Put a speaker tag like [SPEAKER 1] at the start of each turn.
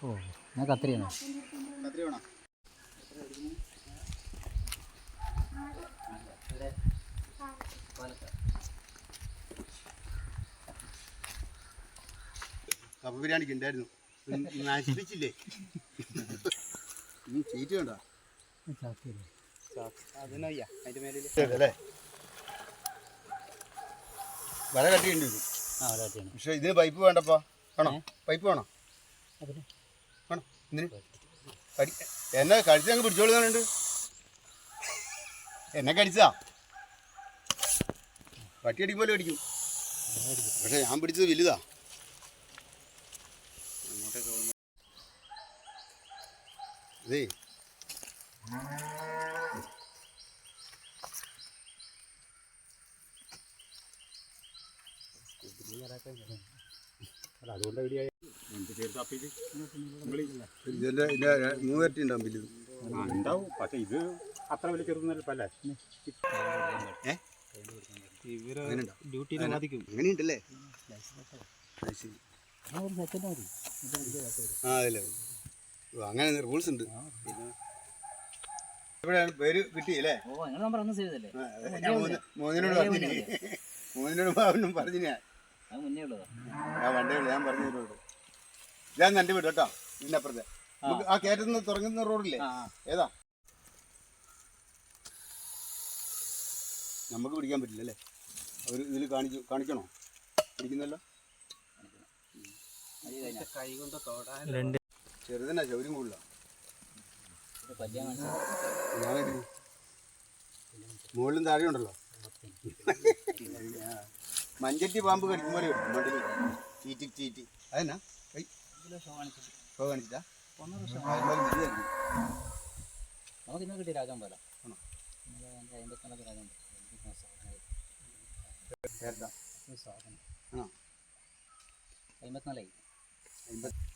[SPEAKER 1] ഓ ഞാൻ കത്തിരിയാണോ
[SPEAKER 2] കത്തിരി വേണോ? കപ്പ ബിരിയാണിക്ക് ഉണ്ടായിരുന്നു, നശിപ്പിച്ചില്ലേ? നീ ചീറ്റ് വേണ്ട അതിൻ്റെ വല കട്ടിയുണ്ട് ഇത്. പക്ഷെ ഇതിന് പൈപ്പ് വേണ്ടപ്പാ. വേണോ? പൈപ്പ് വേണോ? വേണോ? ഇതിന് എന്നെ കടിച്ചങ്ങ് പിടിച്ചോളുന്നുണ്ട്. എന്നെ കടിച്ചാ പട്ടി അടിക്കും പോലെ അടിക്കും. പക്ഷെ ഞാൻ പിടിച്ചത് വലുതാ. അതേ
[SPEAKER 3] അതുകൊണ്ട് എവിടെയായി
[SPEAKER 2] ഇതിൻ്റെ 3 ഉണ്ടാവും വലുത്.
[SPEAKER 3] ഉണ്ടാവും. പക്ഷെ ഇത് അത്ര വലിയ ചെറുതല്ലേ.
[SPEAKER 2] അങ്ങനെയുണ്ടല്ലേ? ആ അതല്ലേ, അങ്ങനെ റൂൾസ് ഉണ്ട്. ഇവിടെ പേര് കിട്ടിയല്ലേ? മോനിനോട് പറഞ്ഞു ഞാൻ വണ്ടേ ഞാൻ പറഞ്ഞു തരുള്ളൂ. ഞാൻ എൻ്റെ വീട് കേട്ടോ, ഇതിനപ്പുറത്തെ നമുക്ക് ആ കയറ്റുന്ന തുടങ്ങുന്ന റോഡില്ലേ, ഏതാ? നമുക്ക് പിടിക്കാൻ പറ്റില്ല അല്ലേ? അവർ ഇതിൽ കാണിക്കണോ? പിടിക്കുന്നല്ലോ. ചെറുതന്നെ ചൗര്യം കൂടുതല. ഞാൻ മുകളിലും താഴെ ഉണ്ടല്ലോ. മഞ്ചട്ടി പാമ്പ് കടിക്കും പോലെ മണ്ടിൽ ചീറ്റി അതെന്നാ ഷോ കാണിച്ചിട്ടാ?
[SPEAKER 1] നമുക്കിന്ന് കിട്ടിയ രാജാമ്പല
[SPEAKER 2] ആണോ?
[SPEAKER 1] 54